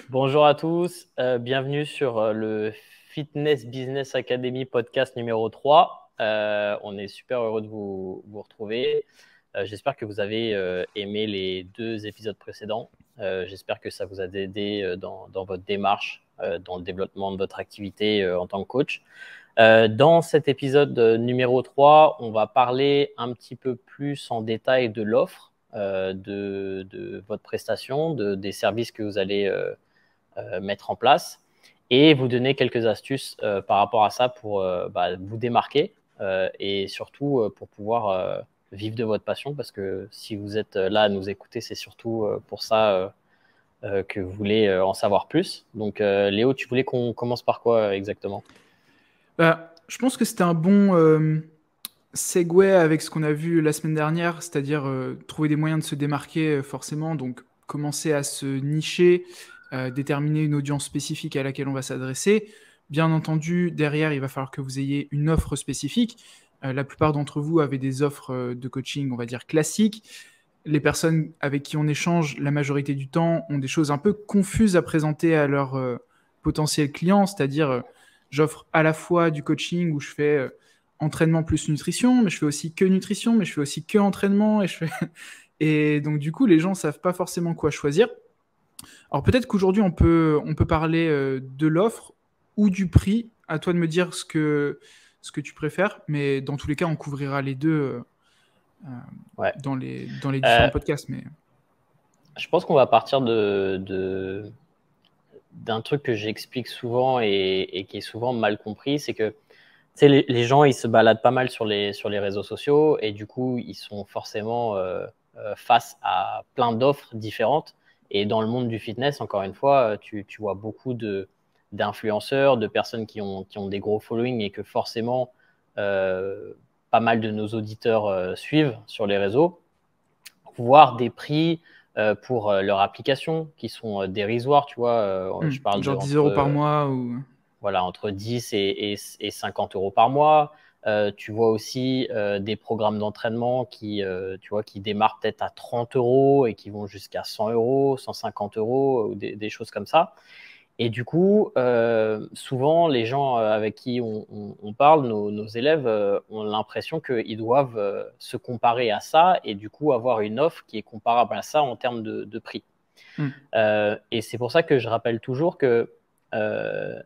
Bonjour à tous, bienvenue sur le Fitness Business Academy podcast numéro 3. On est super heureux de vous retrouver. J'espère que vous avez aimé les 2 épisodes précédents. J'espère que ça vous a aidé dans votre démarche, dans le développement de votre activité en tant que coach. Dans cet épisode numéro 3, on va parler un petit peu plus en détail de l'offre, de votre prestation, des services que vous allez mettre en place et vous donner quelques astuces par rapport à ça pour vous démarquer et surtout pour pouvoir vivre de votre passion, parce que si vous êtes là à nous écouter, c'est surtout pour ça que vous voulez en savoir plus. Donc Léo, tu voulais qu'on commence par quoi exactement? Je pense que c'était un bon segue avec ce qu'on a vu la semaine dernière, c'est-à-dire trouver des moyens de se démarquer forcément, donc commencer à se nicher, déterminer une audience spécifique à laquelle on va s'adresser. Bien entendu, derrière, il va falloir que vous ayez une offre spécifique. La plupart d'entre vous avaient des offres de coaching, on va dire, classiques. Les personnes avec qui on échange, la majorité du temps, ont des choses un peu confuses à présenter à leurs potentiels clients, c'est-à-dire j'offre à la fois du coaching où je fais entraînement plus nutrition, mais je fais aussi que nutrition, mais je fais aussi que entraînement, et donc du coup les gens savent pas forcément quoi choisir. Alors peut-être qu'aujourd'hui on peut parler de l'offre ou du prix. À toi de me dire ce que tu préfères, mais dans tous les cas on couvrira les deux euh, Ouais. dans les différents Euh, podcasts. Mais je pense qu'on va partir d'un truc que j'explique souvent et qui est souvent mal compris, c'est que les gens, ils se baladent pas mal sur les réseaux sociaux et du coup, ils sont forcément face à plein d'offres différentes. Et dans le monde du fitness, encore une fois, tu vois beaucoup d'influenceurs, de personnes qui ont des gros followings et que forcément, euh, pas mal de nos auditeurs suivent sur les réseaux, voire des prix pour leur application qui sont dérisoires, tu vois. Je parle de genre 10 € par entre mois ou voilà, entre 10 et 50 euros par mois. Tu vois aussi des programmes d'entraînement tu vois, qui démarrent peut-être à 30 euros et qui vont jusqu'à 100 euros, 150 euros, ou des choses comme ça. Et du coup, souvent, les gens avec qui on parle, nos élèves, ont l'impression qu'ils doivent se comparer à ça et du coup avoir une offre qui est comparable à ça en termes de prix. hmm. Et c'est pour ça que je rappelle toujours que euh,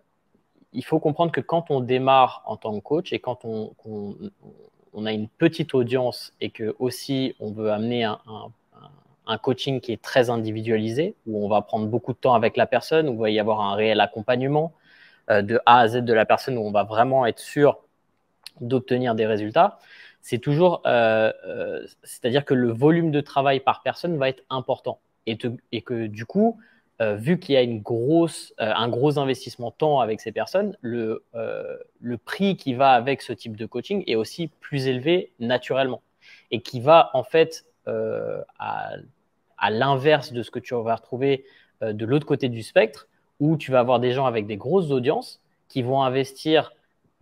il faut comprendre que quand on démarre en tant que coach et quand on a une petite audience et que aussi on veut amener un coaching qui est très individualisé, où on va prendre beaucoup de temps avec la personne, où il va y avoir un réel accompagnement de A à Z de la personne, où on va vraiment être sûr d'obtenir des résultats, c'est toujours, c'est-à-dire que le volume de travail par personne va être important et que du coup, vu qu'il y a un gros investissement temps avec ces personnes, le prix qui va avec ce type de coaching est aussi plus élevé naturellement et qui va en fait à l'inverse de ce que tu vas retrouver de l'autre côté du spectre, où tu vas avoir des gens avec des grosses audiences qui vont investir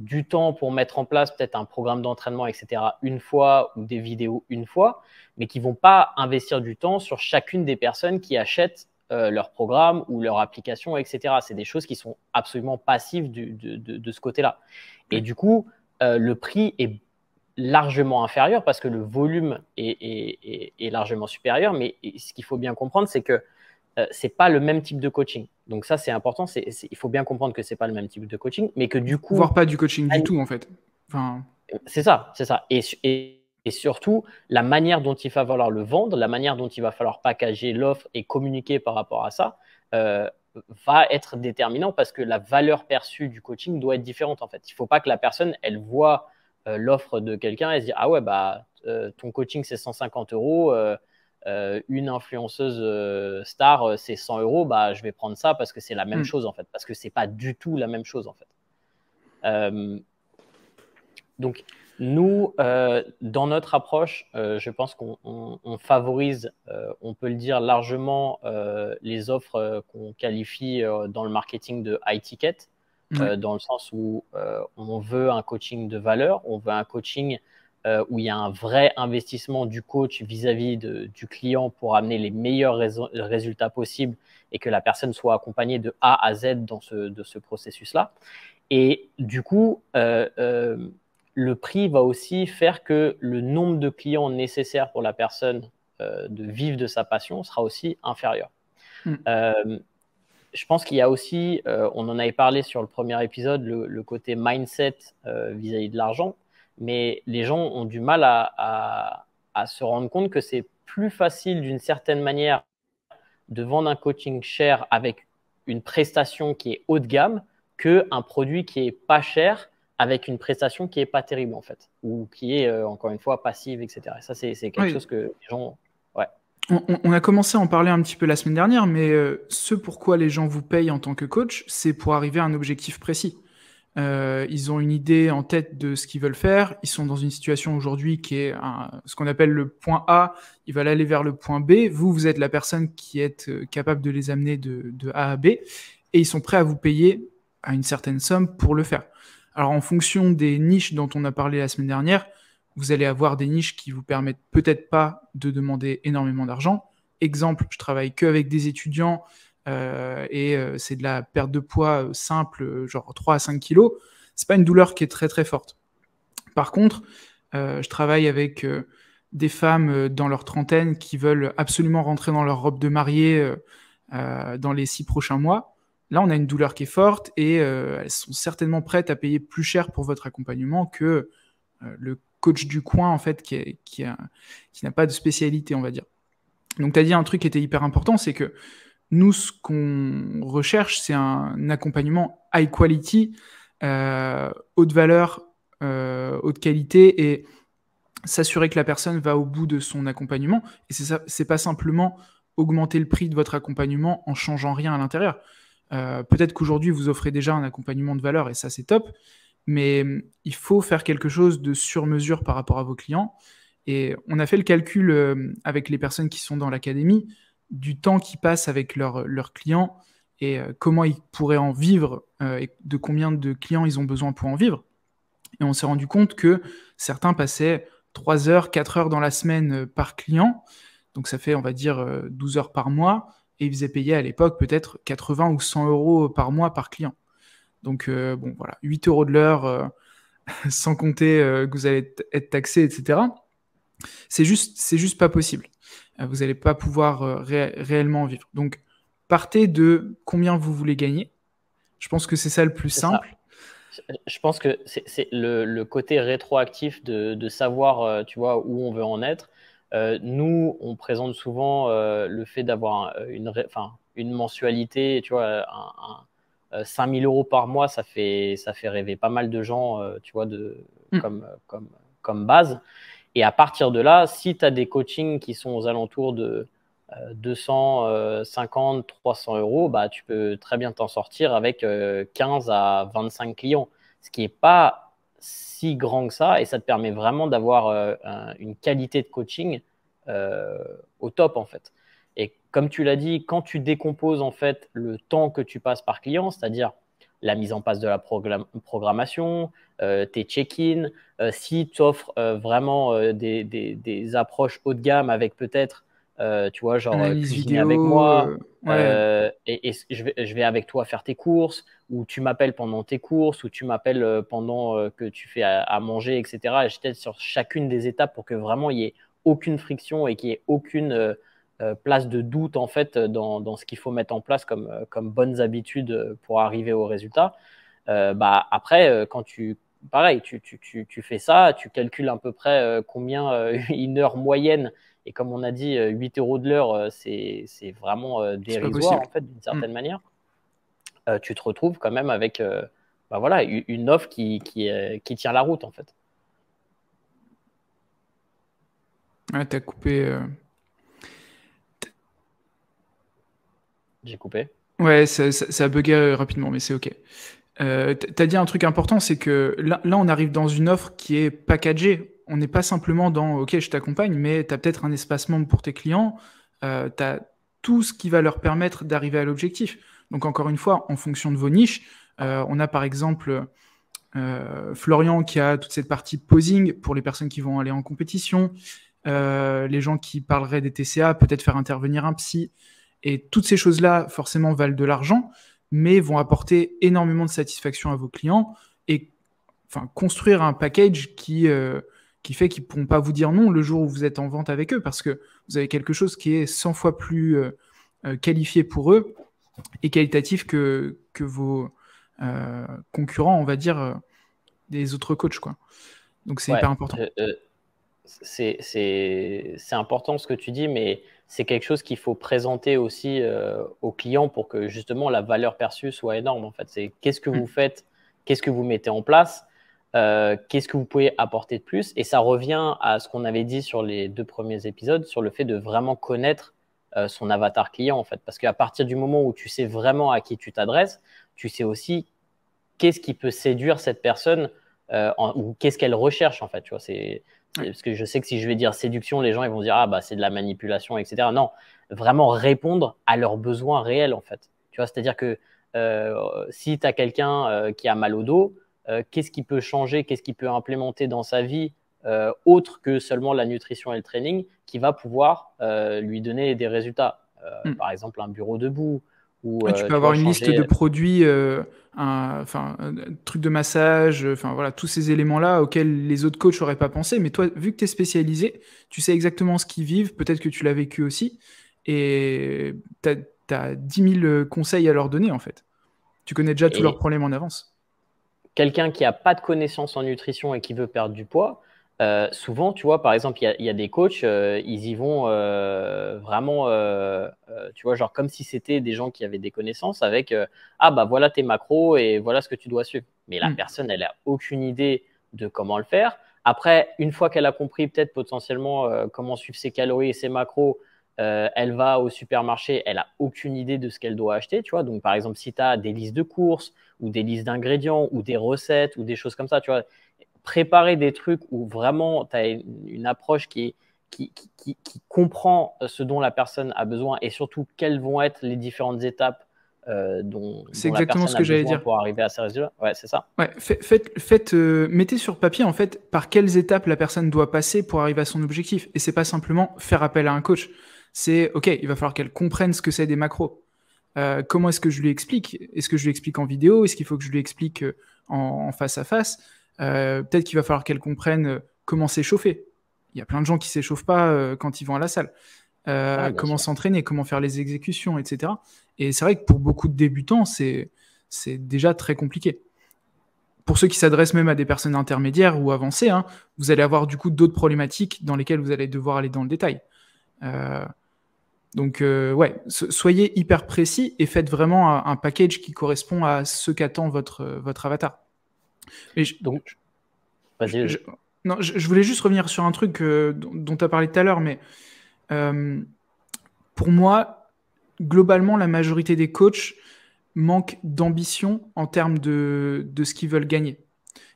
du temps pour mettre en place peut-être un programme d'entraînement, etc., une fois, ou des vidéos une fois, mais qui ne vont pas investir du temps sur chacune des personnes qui achètent leur programme ou leur application, etc. C'est des choses qui sont absolument passives de ce côté-là. Et Oui. du coup, le prix est largement inférieur parce que le volume est largement supérieur. Mais ce qu'il faut bien comprendre, c'est que c'est pas le même type de coaching. Donc ça, c'est important. Il faut bien comprendre que c'est pas le même type de coaching, mais que du coup, Voire pas du coaching du tout en fait. Enfin, c'est ça, c'est ça. Et surtout, la manière dont il va falloir le vendre, la manière dont il va falloir packager l'offre et communiquer par rapport à ça, euh, va être déterminant parce que la valeur perçue du coaching doit être différente en fait. Il ne faut pas que la personne, elle voit l'offre de quelqu'un et se dire ah ouais, bah, ton coaching c'est 150 euros, une influenceuse star c'est 100 euros, bah, je vais prendre ça parce que c'est la même hmm. chose en fait, parce que c'est pas du tout la même chose en fait. Euh, donc, nous, dans notre approche, je pense qu'on favorise, on peut le dire largement, les offres qu'on qualifie dans le marketing de high ticket, Ouais. dans le sens où on veut un coaching de valeur, on veut un coaching où il y a un vrai investissement du coach vis-à-vis du client pour amener les meilleurs résultats possibles et que la personne soit accompagnée de A à Z de ce processus-là. Et du coup, le prix va aussi faire que le nombre de clients nécessaires pour la personne de vivre de sa passion sera aussi inférieur. Je pense qu'il y a aussi, on en avait parlé sur le premier épisode, le côté mindset vis-à-vis de l'argent, mais les gens ont du mal à se rendre compte que c'est plus facile d'une certaine manière de vendre un coaching cher avec une prestation qui est haut de gamme qu'un produit qui est pas cher avec une prestation qui est pas terrible en fait, ou qui est encore une fois passive, etc. Et ça, c'est quelque chose que les gens... Ouais. On a commencé à en parler un petit peu la semaine dernière, mais ce pourquoi les gens vous payent en tant que coach, c'est pour arriver à un objectif précis. Ils ont une idée en tête de ce qu'ils veulent faire. Ils sont dans une situation aujourd'hui qui est ce qu'on appelle le point A. Ils veulent aller vers le point B. Vous êtes la personne qui est capable de les amener de A à B. Et ils sont prêts à vous payer à une certaine somme pour le faire. Alors, en fonction des niches dont on a parlé la semaine dernière, vous allez avoir des niches qui vous permettent peut-être pas de demander énormément d'argent. Exemple, je travaille qu'avec des étudiants et c'est de la perte de poids simple, genre 3 à 5 kilos. C'est pas une douleur qui est très très forte. Par contre, je travaille avec des femmes dans leur trentaine qui veulent absolument rentrer dans leur robe de mariée dans les 6 prochains mois. Là, on a une douleur qui est forte et elles sont certainement prêtes à payer plus cher pour votre accompagnement que le coach du coin, en fait, qui n'a pas de spécialité, on va dire. Donc, tu as dit un truc qui était hyper important, c'est que nous, ce qu'on recherche, c'est un accompagnement high quality, haute valeur, haute qualité, et s'assurer que la personne va au bout de son accompagnement. Et c'est pas simplement augmenter le prix de votre accompagnement en changeant rien à l'intérieur. Peut-être qu'aujourd'hui, vous offrez déjà un accompagnement de valeur, et ça, c'est top. Mais il faut faire quelque chose de sur mesure par rapport à vos clients. Et on a fait le calcul avec les personnes qui sont dans l'académie du temps qu'ils passent avec leurs clients et comment ils pourraient en vivre et de combien de clients ils ont besoin pour en vivre. Et on s'est rendu compte que certains passaient 3 heures, 4 heures dans la semaine par client. Donc ça fait, on va dire, 12 heures par mois. Et ils faisaient payer à l'époque peut-être 80 ou 100 euros par mois par client. Donc, bon, voilà, 8 euros de l'heure, sans compter que vous allez être taxé, etc. C'est juste pas possible. Vous n'allez pas pouvoir réellement en vivre. Donc, partez de combien vous voulez gagner. Je pense que c'est ça le plus simple. Je pense que c'est le côté rétroactif de savoir, tu vois, où on veut en être. Nous, on présente souvent le fait d'avoir une mensualité, tu vois, 5 000 euros par mois, ça fait rêver pas mal de gens, tu vois, comme base. Et à partir de là, si tu as des coachings qui sont aux alentours de 250, 300 euros, bah, tu peux très bien t'en sortir avec 15 à 25 clients, ce qui n'est pas si grand que ça, et ça te permet vraiment d'avoir une qualité de coaching au top, en fait. Et comme tu l'as dit, quand tu décomposes en fait le temps que tu passes par client, c'est-à-dire la mise en place de la programmation, tes check-in, si tu offres vraiment des approches haut de gamme avec peut-être, tu vois, genre cuisiner vidéo, avec moi, ouais. et je vais avec toi faire tes courses, ou tu m'appelles pendant tes courses, ou tu m'appelles pendant que tu fais à manger, etc. Et je t'aide sur chacune des étapes pour que vraiment il n'y ait aucune friction et qu'il n'y ait aucune place de doute en fait dans ce qu'il faut mettre en place comme bonnes habitudes pour arriver au résultat. Bah, après, quand tu fais ça, tu calcules à peu près combien une heure moyenne, et comme on a dit, 8 euros de l'heure, c'est vraiment dérisoire en fait d'une certaine manière. Tu te retrouves quand même avec bah, voilà, une offre qui tient la route en fait. Ouais, t'as coupé. J'ai coupé. Ouais, ça a bugué rapidement, mais c'est OK. T'as dit un truc important, c'est que là, on arrive dans une offre qui est packagée. On n'est pas simplement dans OK, je t'accompagne, mais tu as peut-être un espace membre pour tes clients. Tu as tout ce qui va leur permettre d'arriver à l'objectif. Donc, encore une fois, en fonction de vos niches, on a par exemple Florian qui a toute cette partie posing pour les personnes qui vont aller en compétition, les gens qui parleraient des TCA, peut-être faire intervenir un psy. Et toutes ces choses-là, forcément, valent de l'argent, mais vont apporter énormément de satisfaction à vos clients et construire un package qui fait qu'ils ne pourront pas vous dire non le jour où vous êtes en vente avec eux, parce que vous avez quelque chose qui est 100 fois plus qualifié pour eux et qualitatif que vos concurrents, on va dire, des autres coachs, quoi. Donc, c'est hyper important. C'est important ce que tu dis, mais c'est quelque chose qu'il faut présenter aussi aux clients pour que justement la valeur perçue soit énorme. En fait, c'est qu'est-ce que vous faites, qu'est-ce que vous mettez en place, qu'est-ce que vous pouvez apporter de plus. Et ça revient à ce qu'on avait dit sur les 2 premiers épisodes, sur le fait de vraiment connaître son avatar client, en fait. Parce qu'à partir du moment où tu sais vraiment à qui tu t'adresses, tu sais aussi qu'est-ce qui peut séduire cette personne ou qu'est-ce qu'elle recherche, en fait. Tu vois, parce que je sais que si je vais dire séduction, les gens ils vont dire ah bah c'est de la manipulation, etc. Non, vraiment répondre à leurs besoins réels, en fait. Tu vois, c'est-à-dire que si tu as quelqu'un qui a mal au dos, qu'est-ce qui peut changer, qu'est-ce qui peut implémenter dans sa vie autre que seulement la nutrition et le training qui va pouvoir lui donner des résultats. Par exemple, un bureau debout. Ou, tu peux avoir une liste de produits, un truc de massage, voilà, tous ces éléments-là auxquels les autres coachs n'auraient pas pensé. Mais toi, vu que tu es spécialisé, tu sais exactement ce qu'ils vivent, peut-être que tu l'as vécu aussi, et tu as 10 000 conseils à leur donner, en fait. Tu connais déjà tous leurs problèmes en avance. Quelqu'un qui n'a pas de connaissances en nutrition et qui veut perdre du poids, souvent, tu vois, par exemple, il y a des coachs, ils y vont vraiment, tu vois, genre comme si c'était des gens qui avaient des connaissances avec ah bah voilà tes macros et voilà ce que tu dois suivre. Mais la personne, elle a aucune idée de comment le faire. Après, une fois qu'elle a compris peut-être potentiellement comment suivre ses calories et ses macros, elle va au supermarché, elle a aucune idée de ce qu'elle doit acheter, tu vois. Donc, par exemple, si tu as des listes de courses ou des listes d'ingrédients ou des recettes ou des choses comme ça, tu vois, préparer des trucs où vraiment tu as une approche qui comprend ce dont la personne a besoin et surtout quelles vont être les différentes étapes dont la personne a besoin pour arriver à ces résultats. Ouais, c'est ça. Ouais, mettez sur papier en fait par quelles étapes la personne doit passer pour arriver à son objectif. Et c'est pas simplement faire appel à un coach. C'est ok, il va falloir qu'elle comprenne ce que c'est des macros. Comment est-ce que je lui explique? Est-ce que je lui explique en vidéo? Est-ce qu'il faut que je lui explique en face à face? Peut-être qu'il va falloir qu'elle comprenne comment s'échauffer. Il y a plein de gens qui s'échauffent pas quand ils vont à la salle. Comment s'entraîner, comment faire les exécutions, etc. Et c'est vrai que pour beaucoup de débutants, c'est déjà très compliqué. Pour ceux qui s'adressent même à des personnes intermédiaires ou avancées, hein, vous allez avoir du coup d'autres problématiques dans lesquelles vous allez devoir aller dans le détail. Donc, ouais, soyez hyper précis et faites vraiment un package qui correspond à ce qu'attend votre avatar. Mais donc, je voulais juste revenir sur un truc dont tu as parlé tout à l'heure, mais pour moi, globalement, la majorité des coachs manquent d'ambition en termes de ce qu'ils veulent gagner.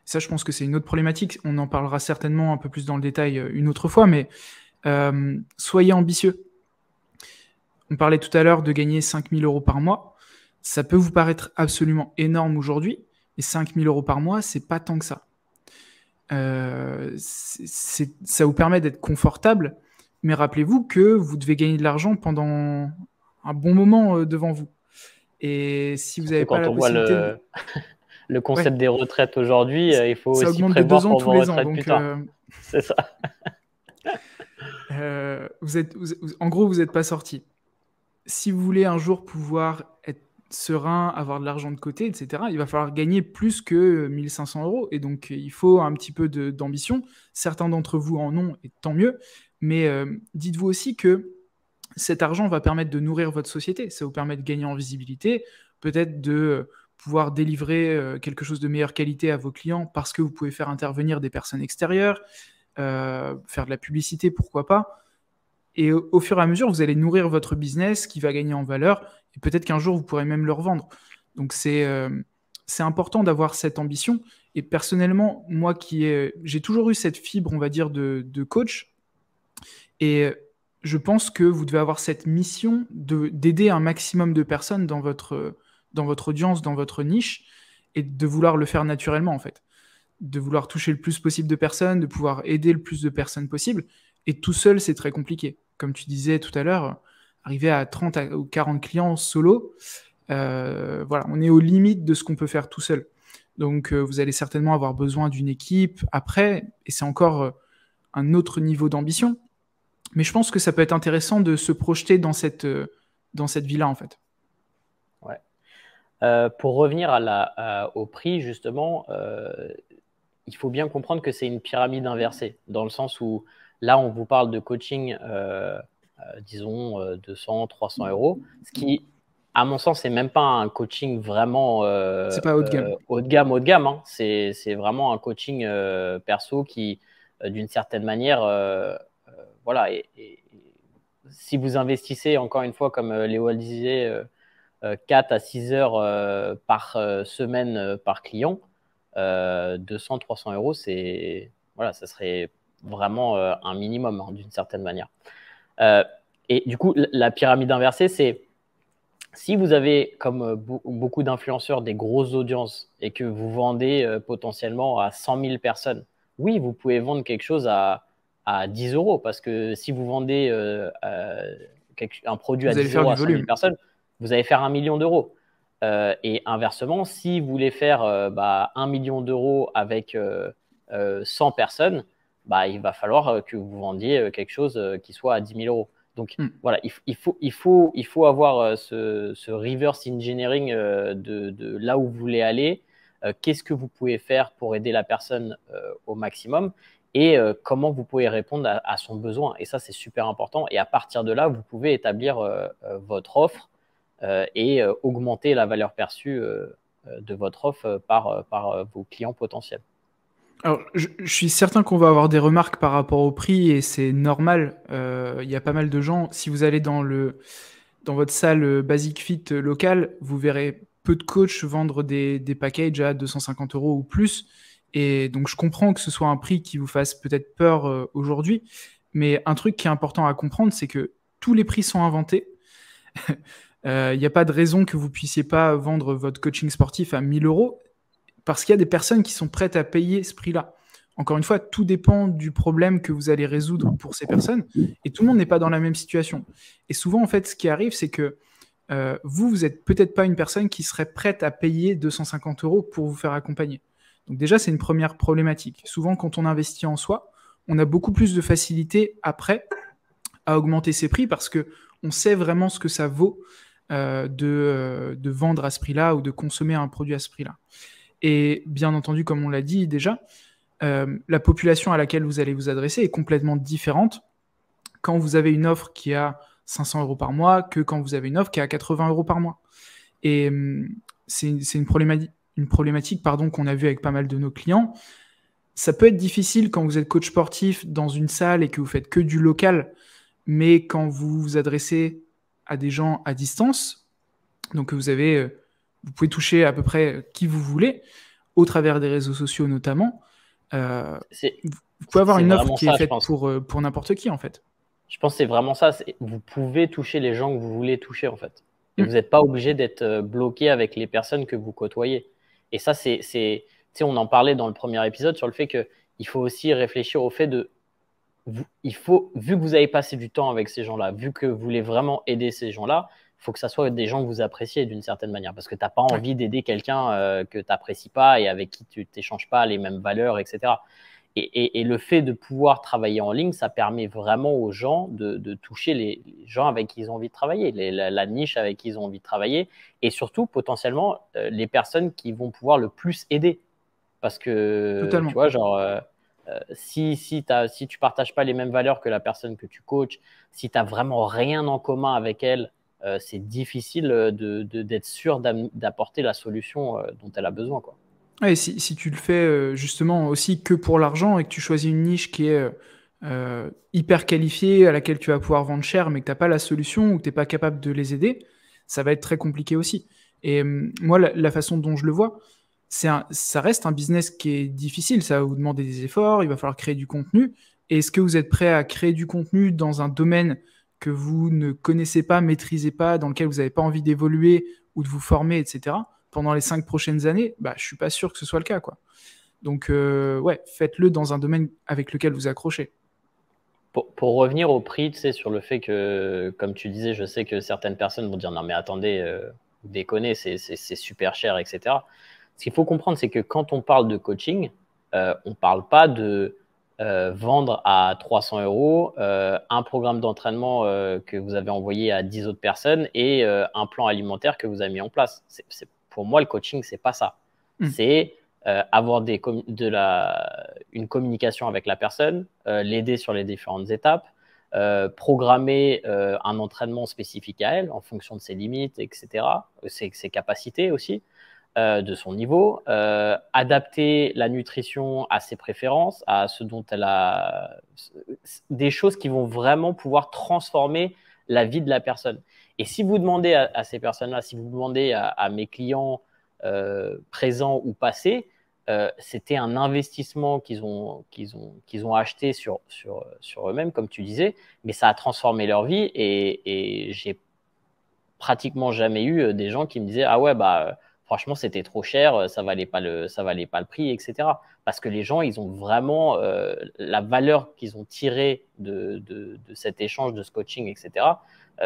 Ça, je pense que c'est une autre problématique. On en parlera certainement un peu plus dans le détail une autre fois, mais soyez ambitieux. On parlait tout à l'heure de gagner 5 000 € par mois. Ça peut vous paraître absolument énorme aujourd'hui, et 5 000 € par mois, c'est pas tant que ça. Ça vous permet d'être confortable, mais rappelez-vous que vous devez gagner de l'argent pendant un bon moment devant vous. Et si vous n'avez pas la possibilité... le concept des retraites aujourd'hui, il faut ça aussi augmente prévoir de 2 ans pour tous vos les ans. retraites plus tard. C'est ça. En gros, vous n'êtes pas sorti. Si vous voulez un jour pouvoir être serein, avoir de l'argent de côté, etc., il va falloir gagner plus que 1 500 €. Et donc, il faut un petit peu d'ambition. Certains d'entre vous en ont, et tant mieux. Mais dites-vous aussi que cet argent va permettre de nourrir votre société. Ça vous permet de gagner en visibilité, peut-être de pouvoir délivrer quelque chose de meilleure qualité à vos clients parce que vous pouvez faire intervenir des personnes extérieures, faire de la publicité, pourquoi pas. Et au fur et à mesure, vous allez nourrir votre business qui va gagner en valeur et peut-être qu'un jour, vous pourrez même le revendre. Donc, c'est important d'avoir cette ambition. Et personnellement, moi j'ai toujours eu cette fibre, on va dire, de coach. Et je pense que vous devez avoir cette mission d'aider un maximum de personnes dans votre audience, dans votre niche, et de vouloir le faire naturellement, en fait. de vouloir toucher le plus possible de personnes, de pouvoir aider le plus de personnes possible. Et tout seul, c'est très compliqué. Comme tu disais tout à l'heure, arriver à 30 ou 40 clients solo, voilà, on est aux limites de ce qu'on peut faire tout seul. Donc, vous allez certainement avoir besoin d'une équipe après, et c'est encore un autre niveau d'ambition. Mais je pense que ça peut être intéressant de se projeter dans cette vie-là, en fait. Ouais. Pour revenir au prix, justement, il faut bien comprendre que c'est une pyramide inversée, dans le sens où là, on vous parle de coaching, disons, 200, 300 euros, ce qui, à mon sens, c'est même pas un coaching vraiment c'est pas haut de gamme. Haut de gamme, hein. C'est vraiment un coaching perso qui, d'une certaine manière, voilà. Et si vous investissez, encore une fois, comme Léo le disait, 4 à 6 heures par semaine par client, 200, 300 euros, voilà, ça serait vraiment un minimum, hein, d'une certaine manière. Et du coup, la pyramide inversée, c'est si vous avez, comme beaucoup d'influenceurs, des grosses audiences et que vous vendez potentiellement à 100 000 personnes, oui, vous pouvez vendre quelque chose à 10 euros, parce que si vous vendez un produit à 10 euros à 100 000 personnes, vous allez faire 1 million d'euros. Et inversement, si vous voulez faire 1 million d'euros avec 100 personnes, il va falloir que vous vendiez quelque chose qui soit à 10 000 euros. Donc voilà, il faut avoir ce reverse engineering de là où vous voulez aller, qu'est-ce que vous pouvez faire pour aider la personne au maximum, et comment vous pouvez répondre à son besoin. Et ça, c'est super important. Et à partir de là, vous pouvez établir votre offre et augmenter la valeur perçue de votre offre par vos clients potentiels. Alors, je suis certain qu'on va avoir des remarques par rapport au prix, et c'est normal. Il y a pas mal de gens, si vous allez dans votre salle Basic Fit locale, vous verrez peu de coachs vendre des packages à 250 euros ou plus. Et donc, je comprends que ce soit un prix qui vous fasse peut-être peur aujourd'hui. Mais un truc qui est important à comprendre, c'est que tous les prix sont inventés. Il n'y a pas de raison que vous puissiez pas vendre votre coaching sportif à 1000 euros, parce qu'il y a des personnes qui sont prêtes à payer ce prix-là. Encore une fois, tout dépend du problème que vous allez résoudre pour ces personnes, et tout le monde n'est pas dans la même situation. Et souvent, en fait, ce qui arrive, c'est que vous n'êtes peut-être pas une personne qui serait prête à payer 250 euros pour vous faire accompagner. Donc déjà, c'est une première problématique. Souvent, quand on investit en soi, on a beaucoup plus de facilité après à augmenter ses prix, parce qu'on sait vraiment ce que ça vaut de vendre à ce prix-là ou de consommer un produit à ce prix-là. Et bien entendu, comme on l'a dit déjà, la population à laquelle vous allez vous adresser est complètement différente quand vous avez une offre qui a 500 euros par mois que quand vous avez une offre qui a 80 euros par mois. Et c'est une problématique qu'on a vue avec pas mal de nos clients. Ça peut être difficile quand vous êtes coach sportif dans une salle et que vous faites que du local, mais quand vous vous adressez à des gens à distance, donc vous pouvez toucher à peu près qui vous voulez, au travers des réseaux sociaux notamment. Vous pouvez avoir une offre qui est faite pour n'importe qui, en fait. Je pense que c'est vraiment ça. Vous pouvez toucher les gens que vous voulez toucher, en fait. Et vous n'êtes pas obligé d'être bloqué avec les personnes que vous côtoyez. Et ça, on en parlait dans le premier épisode sur le fait qu'il faut aussi réfléchir au fait vu que vous avez passé du temps avec ces gens-là, vu que vous voulez vraiment aider ces gens-là, il faut que ça soit des gens que vous appréciez d'une certaine manière, parce que tu n'as pas envie d'aider quelqu'un que tu n'apprécies pas et avec qui tu n'échanges pas les mêmes valeurs, etc. Et le fait de pouvoir travailler en ligne, ça permet vraiment aux gens de toucher les gens avec qui ils ont envie de travailler, la niche avec qui ils ont envie de travailler, et surtout potentiellement les personnes qui vont pouvoir le plus aider. Parce que, Totalement. Tu vois, genre, si tu partages pas les mêmes valeurs que la personne que tu coaches, si tu n'as vraiment rien en commun avec elle, c'est difficile d'être sûr d'apporter la solution dont elle a besoin, quoi. Et si tu le fais justement aussi que pour l'argent et que tu choisis une niche qui est hyper qualifiée, à laquelle tu vas pouvoir vendre cher, mais que tu n'as pas la solution ou que tu n'es pas capable de les aider, ça va être très compliqué aussi. Et moi, la façon dont je le vois, ça reste un business qui est difficile. Ça va vous demander des efforts, il va falloir créer du contenu. Et est-ce que vous êtes prêt à créer du contenu dans un domaine que vous ne connaissez pas, maîtrisez pas, dans lequel vous n'avez pas envie d'évoluer ou de vous former, etc., pendant les 5 prochaines années? Je ne suis pas sûr que ce soit le cas, quoi. Donc, ouais, faites-le dans un domaine avec lequel vous accrochez. Pour revenir au prix, tu sais, sur le fait que, comme tu disais, je sais que certaines personnes vont dire non, mais attendez, vous déconnez, c'est super cher, etc. Ce qu'il faut comprendre, c'est que quand on parle de coaching, on ne parle pas de vendre à 300 euros un programme d'entraînement que vous avez envoyé à 10 autres personnes et un plan alimentaire que vous avez mis en place. Pour moi, le coaching, c'est pas ça. C'est avoir une communication avec la personne, l'aider sur les différentes étapes, programmer un entraînement spécifique à elle en fonction de ses limites, etc., ses capacités aussi, de son niveau, adapter la nutrition à ses préférences, à ce dont elle a, des choses qui vont vraiment pouvoir transformer la vie de la personne. Et si vous demandez à ces personnes-là, si vous demandez à mes clients présents ou passés, c'était un investissement qu'ils ont acheté sur eux-mêmes, comme tu disais, mais ça a transformé leur vie et j'ai pratiquement jamais eu des gens qui me disaient ah ouais bah franchement c'était trop cher, ça valait pas le prix, etc. Parce que les gens ils ont vraiment la valeur qu'ils ont tirée de cet échange, de ce coaching, etc.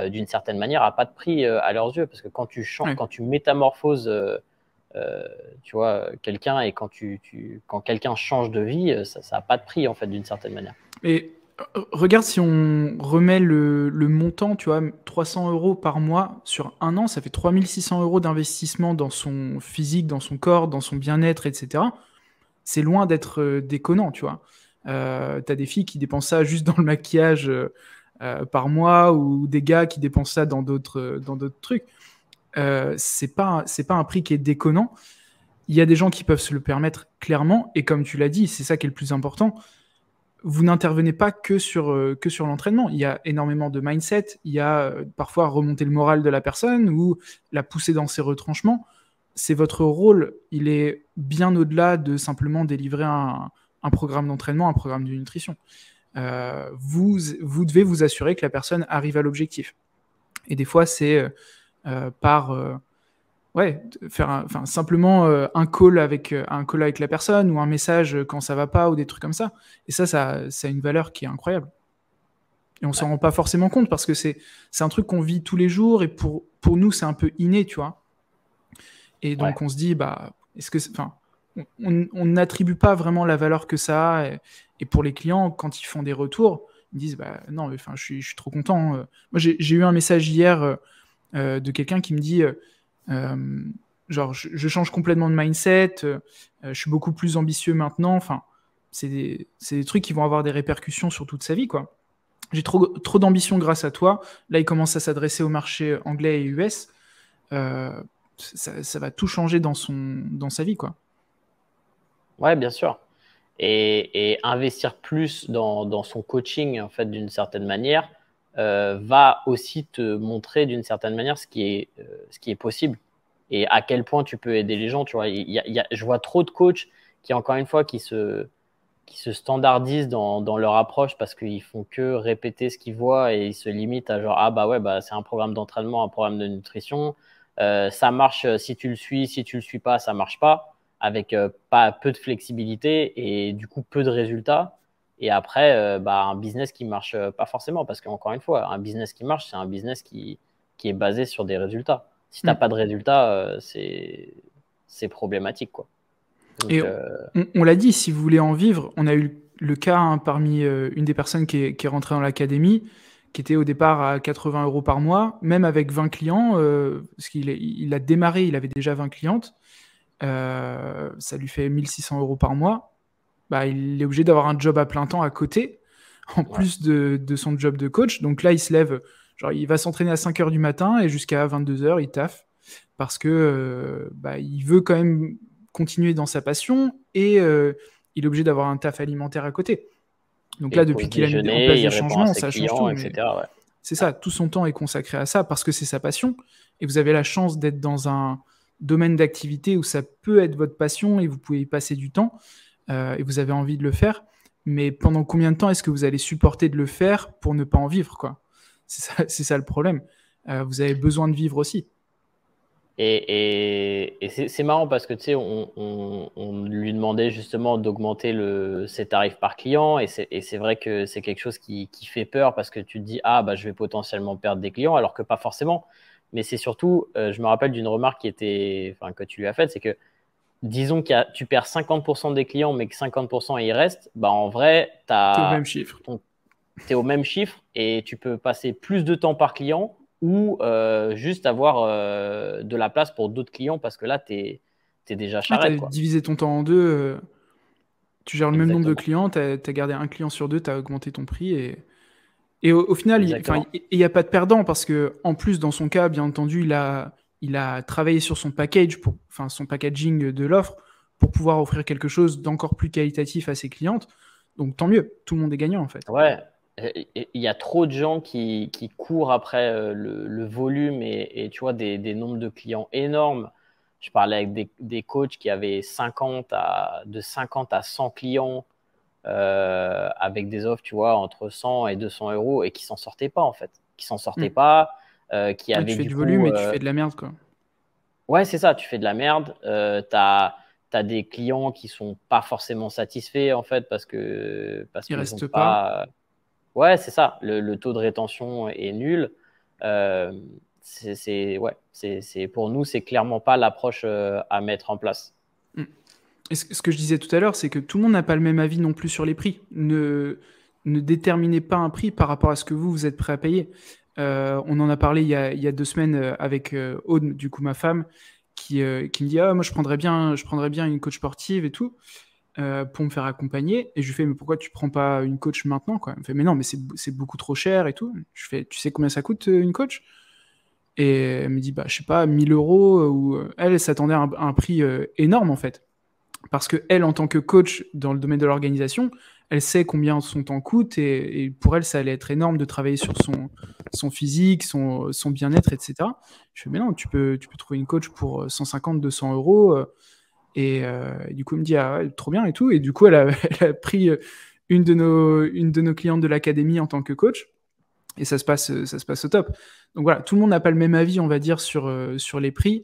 D'une certaine manière a pas de prix à leurs yeux, parce que quand tu changes, quand tu métamorphoses tu vois, quelqu'un, et quand quelqu'un change de vie, ça n'a pas de prix, en fait, d'une certaine manière. Et regarde, si on remet le montant, tu vois, 300 euros par mois sur un an, ça fait 3600 euros d'investissement dans son physique, dans son corps, dans son bien-être, etc. C'est loin d'être déconnant, tu vois. T'as des filles qui dépensent ça juste dans le maquillage par mois, ou des gars qui dépensent ça dans d'autres trucs. C'est pas un prix qui est déconnant. Il y a des gens qui peuvent se le permettre clairement, et comme tu l'as dit, c'est ça qui est le plus important. Vous n'intervenez pas que sur l'entraînement. Il y a énormément de mindset, il y a parfois remonter le moral de la personne ou la pousser dans ses retranchements. C'est votre rôle, il est bien au-delà de simplement délivrer un programme d'entraînement, un programme de nutrition. Vous devez vous assurer que la personne arrive à l'objectif. Et des fois, c'est faire simplement un call avec la personne, ou un message quand ça va pas, ou des trucs comme ça. Et ça a une valeur qui est incroyable. Et on s'en rend pas forcément compte, parce que c'est un truc qu'on vit tous les jours, et pour nous c'est un peu inné, tu vois. Et donc on se dit est-ce que on n'attribue pas vraiment la valeur que ça a, et pour les clients, quand ils font des retours, ils disent non, mais je suis trop content. Moi j'ai eu un message hier de quelqu'un qui me dit genre je change complètement de mindset, je suis beaucoup plus ambitieux maintenant. Enfin, c'est des trucs qui vont avoir des répercussions sur toute sa vie, quoi. J'ai trop d'ambition grâce à toi. Là, il commence à s'adresser au marché anglais et US. Ça va tout changer dans sa vie, quoi. Ouais, bien sûr. Et investir plus dans son coaching, en fait, d'une certaine manière, va aussi te montrer d'une certaine manière ce qui est possible, et à quel point tu peux aider les gens. Tu vois, je vois trop de coachs qui, encore une fois, qui se standardisent dans leur approche, parce qu'ils font que répéter ce qu'ils voient, et ils se limitent à genre c'est un programme d'entraînement, un programme de nutrition, ça marche si tu le suis, si tu le suis pas, ça marche pas, avec peu de flexibilité et du coup peu de résultats. Et après, un business qui marche pas forcément, parce qu'encore une fois, un business qui marche, c'est un business qui est basé sur des résultats. Si tu n'as pas de résultats, c'est problématique, quoi. Donc, et on l'a dit, si vous voulez en vivre, on a eu le cas parmi une des personnes qui est rentrée dans l'académie, qui était au départ à 80 euros par mois, même avec 20 clients, parce qu'il a démarré, il avait déjà 20 clientes, ça lui fait 1600 euros par mois. Il est obligé d'avoir un job à plein temps à côté, en plus de son job de coach. Donc là, il se lève, genre il va s'entraîner à 5 heures du matin, et jusqu'à 22 heures, il taffe, parce que il veut quand même continuer dans sa passion, et il est obligé d'avoir un taf alimentaire à côté. Donc là, depuis qu'il a mis en place des changements, ça change tout. Etc., c'est ça, tout son temps est consacré à ça, parce que c'est sa passion, et vous avez la chance d'être dans un domaine d'activité où ça peut être votre passion, et vous pouvez y passer du temps, et vous avez envie de le faire. Mais pendant combien de temps est-ce que vous allez supporter de le faire pour ne pas en vivre, quoi ? C'est ça le problème. Vous avez besoin de vivre aussi. Et c'est marrant parce que tu sais, on lui demandait justement d'augmenter ses tarifs par client. Et c'est vrai que c'est quelque chose qui fait peur parce que tu te dis, ah, bah, je vais potentiellement perdre des clients, alors que pas forcément. Mais c'est surtout, je me rappelle d'une remarque que tu lui as faite, c'est que disons que tu perds 50% des clients, mais que 50% ils restent, bah, en vrai, T'es au même chiffre. tu es au même chiffre et tu peux passer plus de temps par client ou juste avoir de la place pour d'autres clients parce que là, tu es déjà Ouais, charrette, t'as quoi. divisé ton temps en deux. Tu gères le même nombre de Exactement. clients, t'as gardé un client sur deux, t'as augmenté ton prix. Et au final, Exactement. il n'y a pas de perdant parce que, en plus, dans son cas, bien entendu, il a travaillé sur son package, enfin, son packaging de l'offre pour pouvoir offrir quelque chose d'encore plus qualitatif à ses clientes. Donc, tant mieux. Tout le monde est gagnant, en fait. Ouais. Il y a trop de gens qui courent après le volume et tu vois des nombres de clients énormes. Je parlais avec des coachs qui avaient de 50 à 100 clients avec des offres, tu vois, entre 100 et 200 euros et qui s'en sortaient pas, en fait. Qui s'en sortaient Mm. pas, qui Ouais, avaient tu fais du du coup. volume et tu fais de la merde, quoi. Ouais, c'est ça, tu fais de la merde. T'as des clients qui sont pas forcément satisfaits, en fait, parce Il qu'ils ont reste pas. pas. Ouais, c'est ça. Le taux de rétention est nul. Euh, ouais, pour nous, c'est clairement pas l'approche à mettre en place. Mm. Et ce que je disais tout à l'heure, c'est que tout le monde n'a pas le même avis non plus sur les prix. Ne déterminez pas un prix par rapport à ce que vous êtes prêt à payer. On en a parlé il y a 2 semaines avec Aude, du coup ma femme, qui me dit ah, moi je prendrais bien une coach sportive et tout pour me faire accompagner. Et je lui fais mais pourquoi tu prends pas une coach maintenant quoi? Elle me fait mais non mais c'est beaucoup trop cher et tout. Je fais tu sais combien ça coûte une coach? Et elle me dit bah je sais pas 1000 € ou elle s'attendait à un prix énorme en fait. Parce que elle, en tant que coach dans le domaine de l'organisation, elle sait combien son temps coûte et pour elle, ça allait être énorme de travailler sur son physique, son bien-être, etc. Je fais, mais non, tu peux trouver une coach pour 150, 200 euros. Et du coup, elle me dit, ah ouais, trop bien et tout. Et du coup, elle a pris une de nos clientes de l'académie en tant que coach. Et ça se passe au top. Donc voilà, tout le monde n'a pas le même avis, on va dire, sur les prix.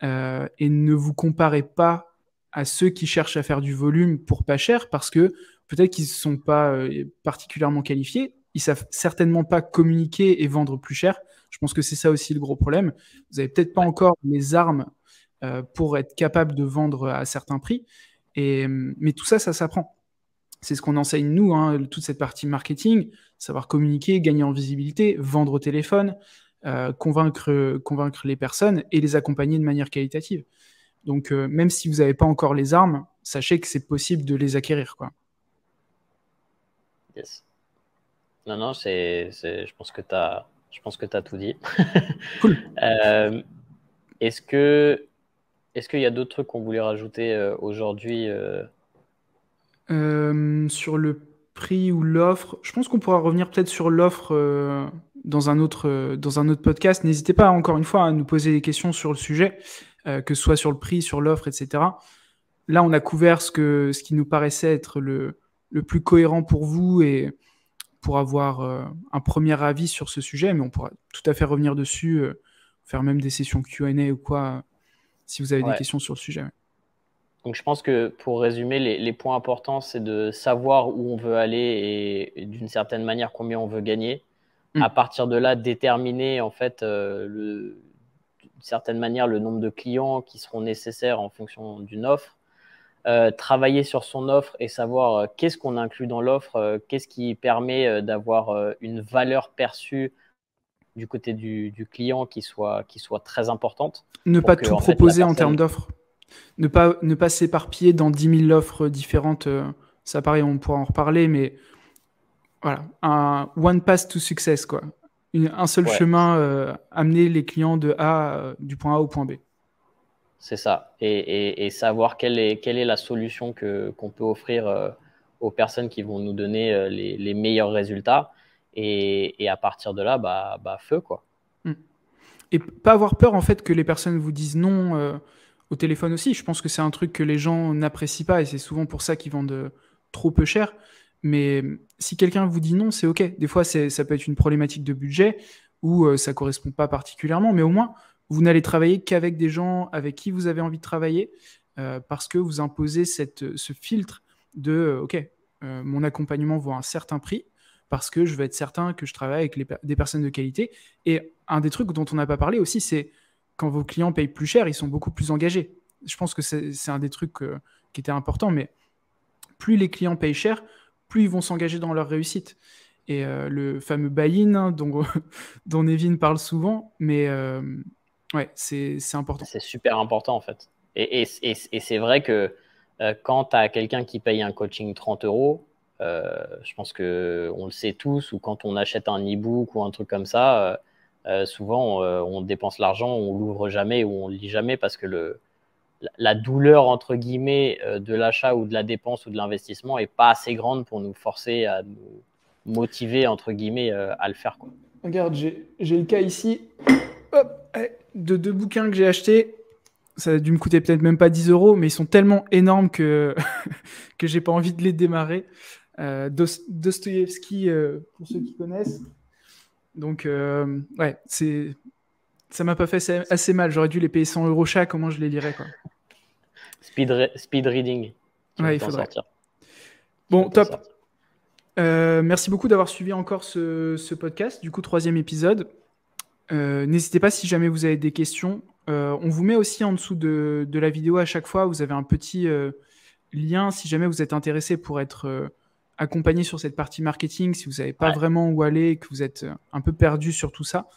Et ne vous comparez pas à ceux qui cherchent à faire du volume pour pas cher, parce que peut-être qu'ils ne sont pas particulièrement qualifiés, ils savent certainement pas communiquer et vendre plus cher. Je pense que c'est ça aussi le gros problème. Vous n'avez peut-être pas Ouais. encore les armes pour être capable de vendre à certains prix. Mais tout ça, ça s'apprend. C'est ce qu'on enseigne nous, hein, toute cette partie marketing, savoir communiquer, gagner en visibilité, vendre au téléphone, convaincre les personnes et les accompagner de manière qualitative. Donc, même si vous n'avez pas encore les armes, sachez que c'est possible de les acquérir, quoi. Yes. Non, non, je pense que t'as tout dit. Cool. Euh, est-ce que, est-ce qu'il y a d'autres trucs qu'on voulait rajouter aujourd'hui Sur le prix ou l'offre, je pense qu'on pourra revenir peut-être sur l'offre dans un autre podcast. N'hésitez pas, encore une fois, à nous poser des questions sur le sujet, que ce soit sur le prix, sur l'offre, etc. Là, on a couvert ce qui nous paraissait être le plus cohérent pour vous et pour avoir un premier avis sur ce sujet, mais on pourra tout à fait revenir dessus, faire même des sessions Q&A ou quoi, si vous avez des Ouais. questions sur le sujet. Ouais. Donc, je pense que pour résumer, les points importants, c'est de savoir où on veut aller et d'une certaine manière combien on veut gagner. À Mm. partir de là, déterminer en fait d'une certaine manière le nombre de clients qui seront nécessaires en fonction d'une offre. Travailler sur son offre et savoir qu'est-ce qu'on inclut dans l'offre, qu'est-ce qui permet d'avoir une valeur perçue du côté du client qui soit très importante Ne pour pas que tout en fait, la proposer en termes personne. d'offres. Ne pas s'éparpiller dans 10 000 offres différentes. Ça, pareil, on pourra en reparler, mais voilà, un one pass to success, quoi. Un seul Ouais, chemin, amener les clients du point A au point B. c'est ça. Et savoir quelle est la solution qu'on peut offrir aux personnes qui vont nous donner les meilleurs résultats. Et à partir de là, feu, quoi. Mm. Et pas avoir peur, en fait, que les personnes vous disent non au téléphone aussi. Je pense que c'est un truc que les gens n'apprécient pas et c'est souvent pour ça qu'ils vendent trop peu cher. Mais si quelqu'un vous dit non, c'est OK. Des fois, ça peut être une problématique de budget ou ça correspond pas particulièrement, mais au moins, vous n'allez travailler qu'avec des gens avec qui vous avez envie de travailler, parce que vous imposez ce filtre de OK, mon accompagnement vaut un certain prix, parce que je veux être certain que je travaille avec des personnes de qualité. Et un des trucs dont on n'a pas parlé aussi, c'est quand vos clients payent plus cher, ils sont beaucoup plus engagés. Je pense que c'est un des trucs qui était important, mais plus les clients payent cher, plus ils vont s'engager dans leur réussite. Et le fameux buy-in, hein, dont Nevin parle souvent, mais ouais, c'est important. C'est super important en fait. Et c'est vrai que quand tu as quelqu'un qui paye un coaching 30 euros, je pense qu'on le sait tous, ou quand on achète un e-book ou un truc comme ça, souvent on dépense l'argent, on l'ouvre jamais ou on le lit jamais parce que la douleur entre guillemets de l'achat ou de la dépense ou de l'investissement est pas assez grande pour nous forcer à nous motiver entre guillemets à le faire, quoi. Regarde, j'ai le cas ici. Hop, de 2 bouquins que j'ai achetés. Ça a dû me coûter peut-être même pas 10 euros, mais ils sont tellement énormes que que j'ai pas envie de les démarrer. Dostoïevski, pour ceux qui connaissent. Donc, ouais, ça m'a pas fait assez mal. J'aurais dû les payer 100 euros chaque. Comment je les lirais, quoi. Speed reading. Ouais, il faudrait. Sortir. Bon, top. Merci beaucoup d'avoir suivi encore ce podcast, du coup, 3e épisode. N'hésitez pas si jamais vous avez des questions. On vous met aussi en dessous de la vidéo à chaque fois. Vous avez un petit lien si jamais vous êtes intéressé pour être accompagné sur cette partie marketing, si vous savez pas vraiment où aller, que vous êtes un peu perdu sur tout ça.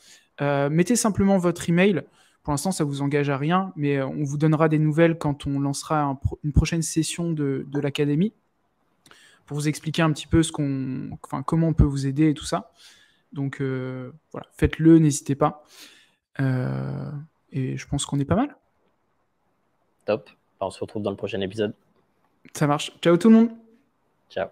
Mettez simplement votre email. Pour l'instant, ça vous engage à rien, mais on vous donnera des nouvelles quand on lancera une prochaine session de l'académie pour vous expliquer un petit peu comment on peut vous aider et tout ça. Donc voilà, faites-le, n'hésitez pas. Et je pense qu'on est pas mal. Top. On se retrouve dans le prochain épisode. Ça marche. Ciao tout le monde. Ciao.